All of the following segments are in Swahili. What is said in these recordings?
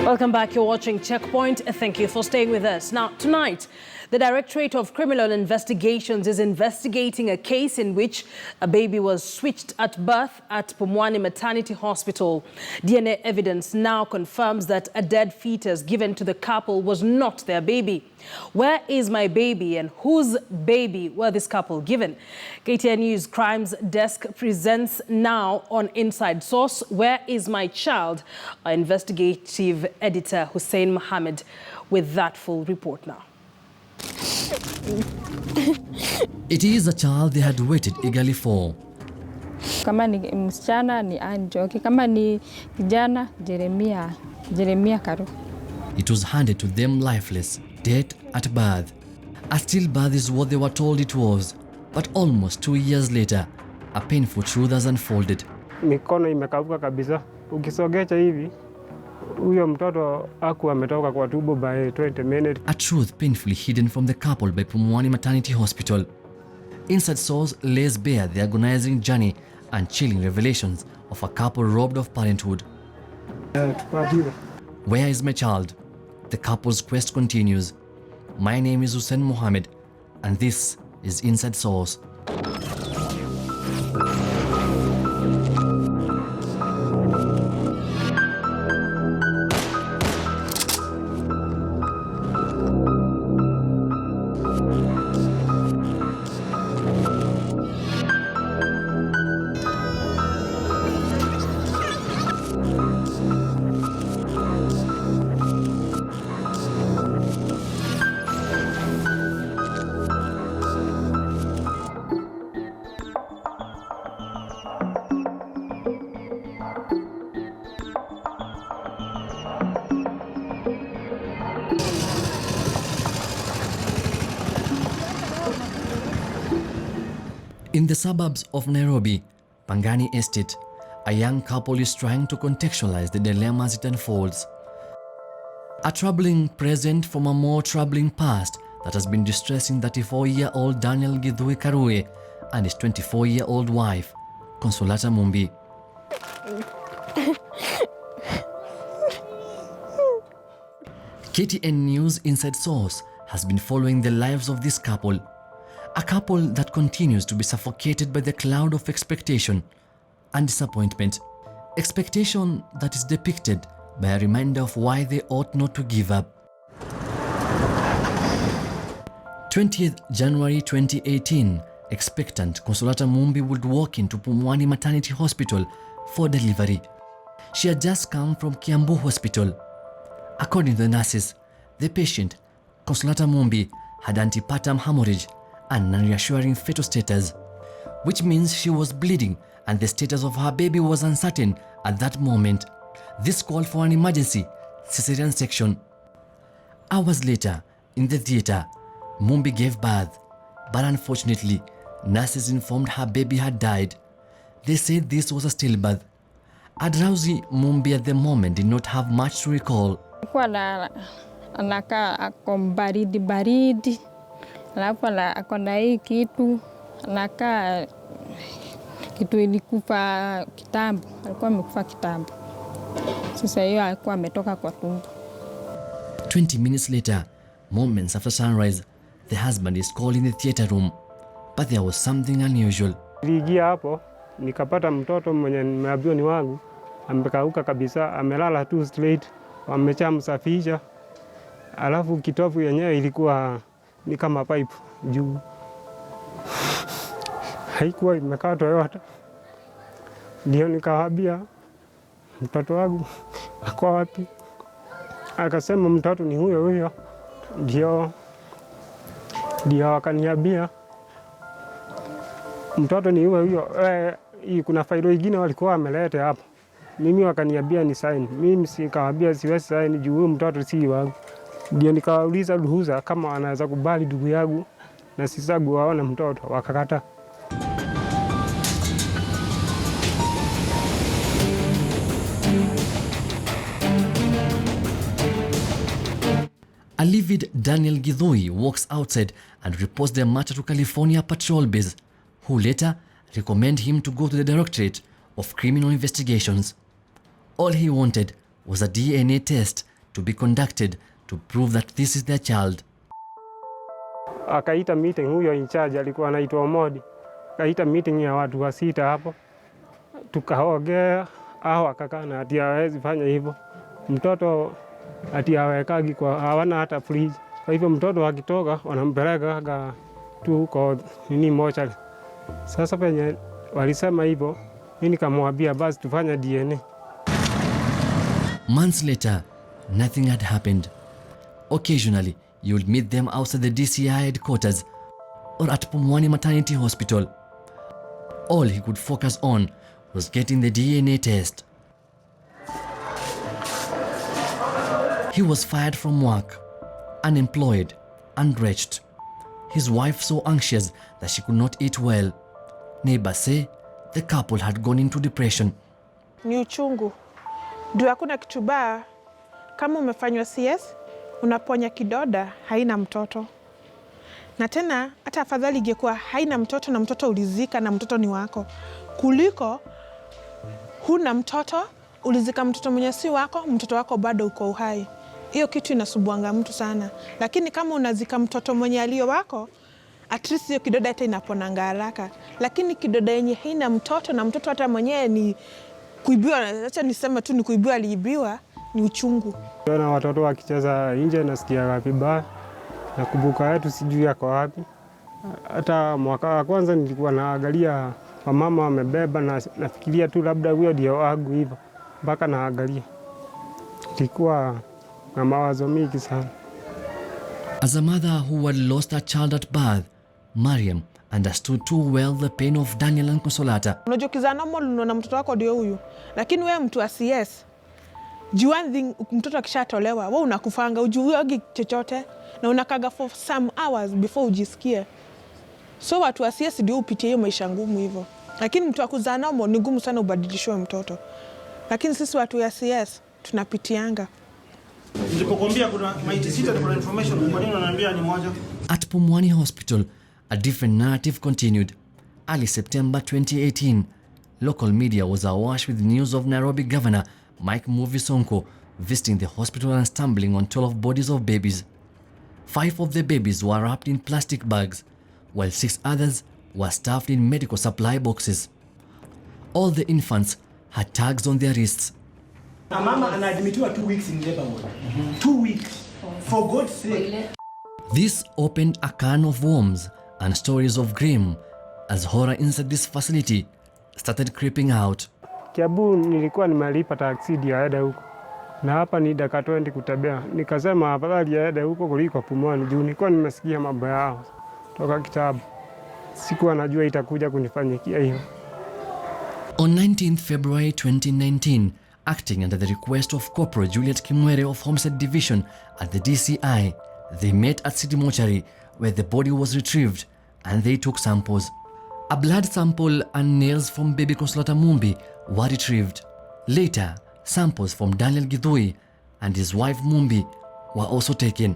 Welcome back. You're watching Checkpoint. Thank you for staying with us. Now, tonight, the Directorate of Criminal Investigations is investigating a case in which a baby was switched at birth at Pumwani Maternity Hospital. DNA evidence now confirms that a dead fetus given to the couple was not their baby. Where is my baby and whose baby were this couple given? KTN News Crimes Desk presents now on Inside Source, Where is my child? Our investigative editor Hussein Mohammed with that full report now. It is a child they had waited eagerly for. Kama ni msichana ni Anjoki, kama ni kijana Jeremia Karu. It was handed to them lifeless, dead at birth. A stillbirth is what they were told it was, but almost 2 years later, a painful truth has unfolded. Mikono imekauka kabisa. Ukisogecha hivi, huyo mtoto hakuwa ametoka kwa tumbo by 20 minutes. A truth painfully hidden from the couple by Pumwani Maternity Hospital. Inside Source lays bare the agonizing journey and chilling revelations of a couple robbed of parenthood. Where is my child? The couple's quest continues. My name is Hussein Mohammed, and this is Inside Source. In the suburbs of Nairobi, Pangani Estate, a young couple is trying to contextualize the dilemma as it unfolds. A troubling present from a more troubling past that has been distressing 34-year-old Daniel Githui Karue and his 24-year-old wife, Consolata Mumbi. KTN News Inside Source has been following the lives of this couple. A couple that continues to be suffocated by the cloud of expectation and disappointment. Expectation that is depicted by a reminder of why they ought not to give up. 20th January 2018, expectant Consolata Mumbi would walk into Pumwani Maternity Hospital for delivery. She had just come from Kiambu Hospital. According to the nurses, the patient, Consolata Mumbi, had antepartum hemorrhage and non-reassuring fetal status, which means she was bleeding and the status of her baby was uncertain at that moment. This called for an emergency cesarean section. Hours later, in the theater, Mumbi gave birth, but unfortunately, nurses informed her baby had died. They said this was a stillbirth. A drowsy Mumbi at the moment did not have much to recall. Anakaa baridi. Alafu akona hii kitu anakaa kitu ilikufa kitambo, alikuwa amekufa kitambo. Sasa hiyo alikuwa ametoka kwa tumbo. 20 minutes later, moments after sunrise, the husband is called in the theater room, but there was something unusual. Niliingia hapo nikapata mtoto mwenye nimeambiwa ni wangu, amekauka kabisa, amelala tu straight, wameshamsafisha. Alafu kitovu yenyewe ilikuwa ni kama pipe juu. Haikuwa imekatwa yote. Ndio nikawaambia mtoto wangu ako wapi? Akasema mtoto ni huyo. Ndio akaniambia mtoto ni huyo. Kuna failo nyingine walikuwa wameleta hapa. Mimi wakaniambia ni sign. Mimi sikawaambia siwezi sign juu huyo mtoto si wangu. Ndio nikawauliza ruhusa kama wanaweza kubali ndugu yangu na sisagu waone mtoto, wakakata. A livid Daniel Githui walks outside and reports the matter to California Patrol Base, who later recommend him to go to the Directorate of Criminal Investigations. All he wanted was a DNA test to be conducted to prove that this is their child. Akaita meeting, huyo in charge alikuwa anaitwa Omodi. Akaita meeting ya watu wa 6 hapo. Tukaongea, hao akakana ati hawezi fanya hivyo. Mtoto ati hawekagi kwa hawana hata fridge. Kwa hivyo mtoto akitoka wanampeleka tu kwa nini mochari. Sasa penye walisema hivyo, mimi nikamwambia basi tufanye DNA. Months later, nothing had happened. Occasionally, you would meet them outside the DCI headquarters or at Pumwani Maternity Hospital. All he could focus on was getting the DNA test. He was fired from work, unemployed, and wretched. His wife so anxious that she could not eat well. Neighbors say the couple had gone into depression. Ni uchungu. Ndio hakuna kitu baya kama umefanywa CS, unaponya kidoda haina mtoto. Na tena hata afadhali ingekuwa haina mtoto na mtoto ulizika na mtoto ni wako. Kuliko huna mtoto, ulizika mtoto mwenye si wako, mtoto wako bado uko uhai. Hiyo kitu inasubuanga mtu sana. Lakini kama unazika mtoto mwenye alio wako, at least hiyo kidoda hata inaponanga haraka. Lakini kidoda yenye haina mtoto na mtoto hata mwenyewe ni kuibiwa, acha niseme tu ni kuibiwa, aliibiwa, ni uchungu. Na watoto wakicheza nje nasikia vibaya. Nakumbuka yetu sijui yako wapi. Hata mwaka wa kwanza nilikuwa naangalia wamama wamebeba na nafikiria tu labda huyo ndio wangu hivyo. Mpaka naangalia. Nilikuwa na mawazo mingi sana. As a mother who had lost her child at birth, Mariam understood too well the pain of Daniel and Consolata. Unajua kizana mmoja na mtoto wako ndio huyu. Lakini wewe mtu wa CS, juanzi mtoto akishatolewa, wewe unakufanga ujuagi chochote na unakaga for some hours before ujisikie. So watu wa CS ndio upitie hiyo maisha ngumu hivyo. Lakini mtu akuzaa nao ni ngumu sana ubadilishwe mtoto. Lakini sisi watu wa CS tunapitianga. Nilipokuambia kuna maiti 6 na kuna information, kwa nini unaniambia ni moja? At Pumwani Hospital, a different narrative continued. Early September 2018, local media was awash with news of Nairobi Governor Mike Mbuvi Sonko visiting the hospital and stumbling on 12 bodies of babies. 5 of the babies were wrapped in plastic bags, while 6 others were stuffed in medical supply boxes. All the infants had tags on their wrists. Mama anaadmitiwa 2 weeks in labor ward. 2 weeks. For God's sake. This opened a can of worms and stories of grim as horror inside this facility started creeping out. Kiambu nilikuwa nimelipa taksi aende huko. Na hapa ni dakika 20 kutembea. Nikasema afadhali aende huko kuliko Pumwani juu nilikuwa nimesikia mambo yao toka kitabu. Sikuwa najua itakuja kunifanyikia hiyo. On 19th February 2019, acting under the request of Corporal Juliet Kimwere of Homestead Division at the DCI, they met at City Mortuary where the body was retrieved and they took samples. A blood sample and nails from baby Consolata Mumbi were retrieved. Later, samples from Daniel Githui and his wife Mumbi were also taken.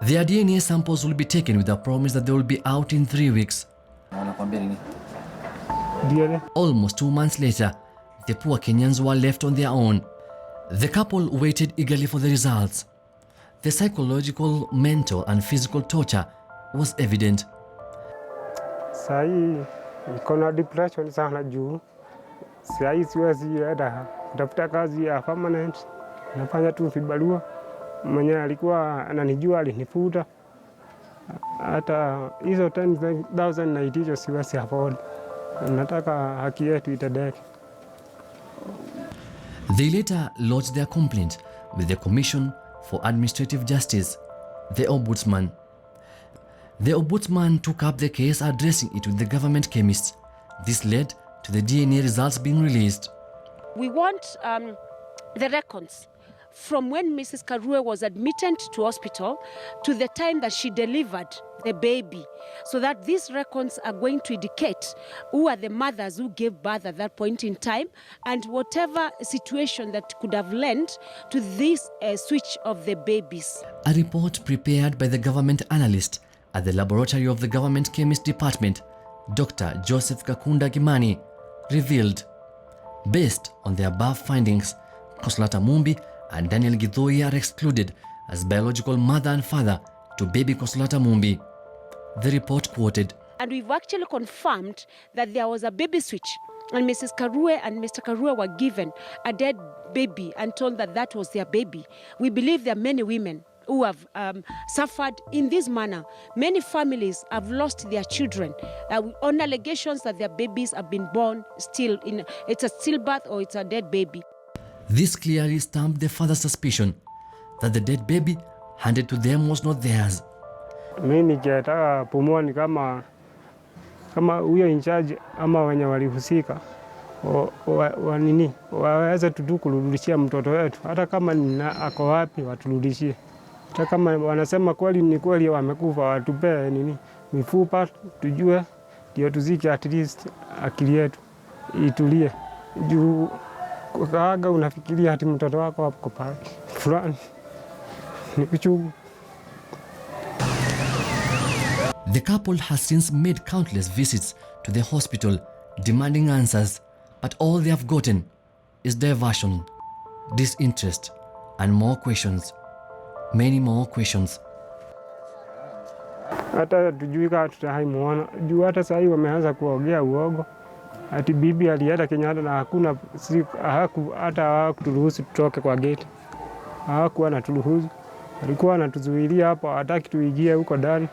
Their DNA samples will be taken with a promise that they will be out in 3 weeks. Almost 2 months later, the poor Kenyans were left on their own. The couple waited eagerly for the results. The psychological, mental and physical torture was evident. Sahi niko na depression sana juu. Sahi siwezi enda kutafuta kazi ya permanent. Nafanya tu vibarua. Mwenye alikuwa ananijua alinifuta. Hata hizo 10,000 na iticho siwezi afford. Nataka haki yetu itendeke. They later lodged their complaint with the Commission for Administrative Justice, the Ombudsman. The Ombudsman took up the case, addressing it with the government chemists. This led to the DNA results being released. We want the records from when Mrs. Karue was admitted to hospital to the time that she delivered the baby, so that these records are going to indicate who are the mothers who gave birth at that point in time and whatever situation that could have lent to this switch of the babies. A report prepared by the government analyst at the laboratory of the Government Chemist Department, Dr. Joseph Kakunda Gimani, revealed, based on the above findings, Consolata Mumbi and Daniel Githui are excluded as biological mother and father to baby Consolata Mumbi. The report quoted, And we've actually confirmed that there was a baby switch, and Mrs. Karue and Mr. Karue were given a dead baby and told that that was their baby. We believe there are many women who have suffered in this manner. Many families have lost their children on allegations that their babies have been born still in it's a stillbirth or it's a dead baby. This clearly stamped the father's suspicion that the dead baby handed to them was not theirs. Mimi nikitaka Pumwani kama huyo in charge ama wenye walihusika waweze tu kurudishia mtoto wetu, hata kama ako wapi waturudishie. Hata kama wanasema kweli ni kweli wamekufa, watupee mifupa tujue, ndio tuzike, at least akili yetu itulie. Juu kaaga unafikiria hati mtoto wako hapo pale fulani ni kuchungu. The couple has since made countless visits to the hospital demanding answers, but all they have gotten is diversion, disinterest, and more questions. Many more questions. Hata tujui kama tutaimuona. Juu hata sasa hivi wameanza kuongea uongo. Ati bibi alienda Kenyatta na hakuna hata hawakuturuhusu tutoke kwa gate. Hawakuwa anaturuhusu. Walikuwa wanatuzuilia hapo, hataki tuingie huko ndani.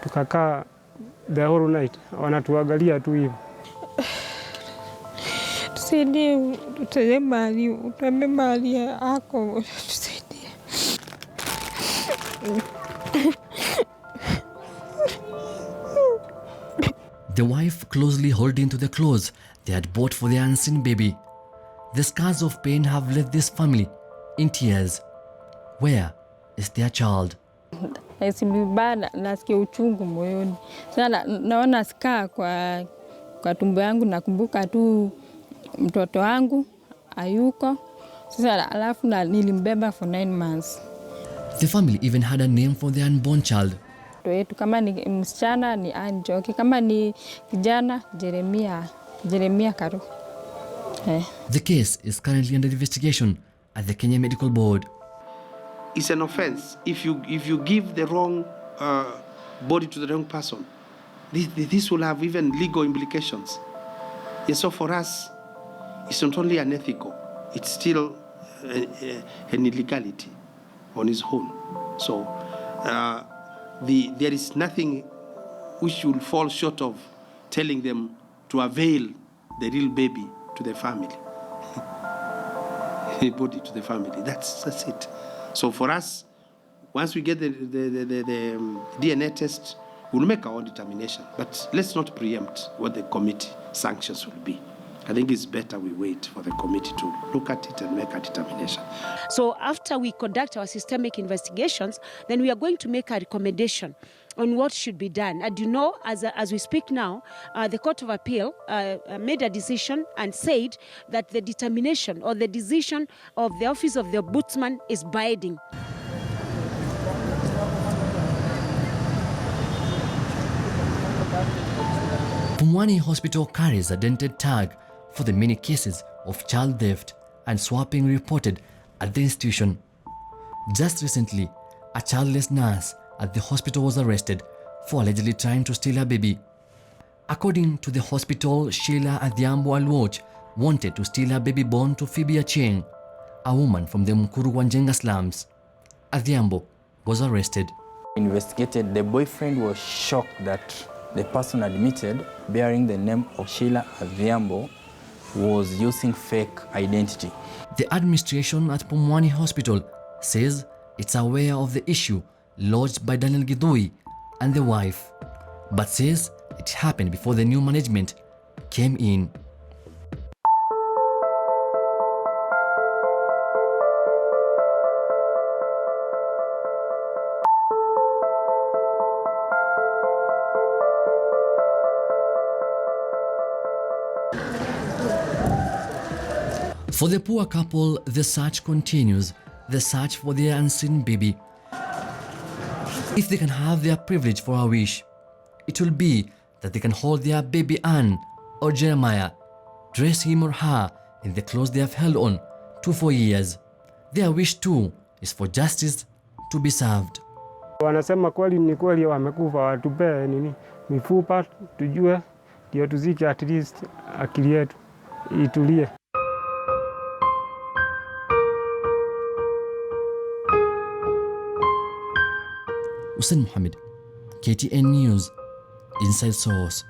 Tukakaa the whole night. Wanatuangalia tu hivi. Tusaidie, tutembe mali yako, tusaidie. The wife closely holding to the clothes they had bought for their unseen baby. The scars of pain have left this family in tears. Where is their child? Nasikia uchungu moyoni. Sasa naona skaa kwa tumbo yangu, nakumbuka tu mtoto wangu hayuko. Sasa alafu nilimbeba for 9 months. The family even had a name for their unborn child. Kama ni msichana ni Anjoki, kama ni kijana Jeremia Karu. The case is currently under investigation at the Kenya Medical Board. It's an offense if you give the wrong body to the wrong person. This will have even legal implications. Yes, so for us, it's not only unethical, it's still an illegality on its own. So there is nothing which will fall short of telling them to avail the real baby to the family, body to the family. That's it. So for us, once we get the DNA test, we'll make our own determination. But let's not preempt what the committee sanctions will be. I think it's better we wait for the committee to look at it and make a determination. So after we conduct our systemic investigations, then we are going to make a recommendation on what should be done. And you know, as we speak now, the Court of Appeal made a decision and said that the determination or the decision of the Office of the Ombudsman is binding. Pumwani Hospital carries a dented tag for the many cases of child theft and swapping reported at the institution. Just recently, a childless nurse at the hospital was arrested for allegedly trying to steal her baby. According to the hospital, Sheila Adhiambo Alwoch wanted to steal her baby born to Phoebe Achieng, a woman from the Mukuru Wanjenga slums. Adhiambo was arrested. Investigated, the boyfriend was shocked that the person admitted bearing the name of Sheila Adhiambo was using fake identity. The administration at Pumwani Hospital says it's aware of the issue lodged by Daniel Githui and the wife, but says it happened before the new management came in. For the poor couple, the search continues, the search for their unseen baby. If they can have their privilege for a wish, it will be that they can hold their baby Anne or Jeremiah, dress him or her in the clothes they have held on to for years. Their wish too is for justice to be served. Wanasema kweli ni kweli wamekufa, watupee mifupa tujue, ndio tuzike, at least akili yetu itulie. Hussein Mohammed, KTN News, Inside Source.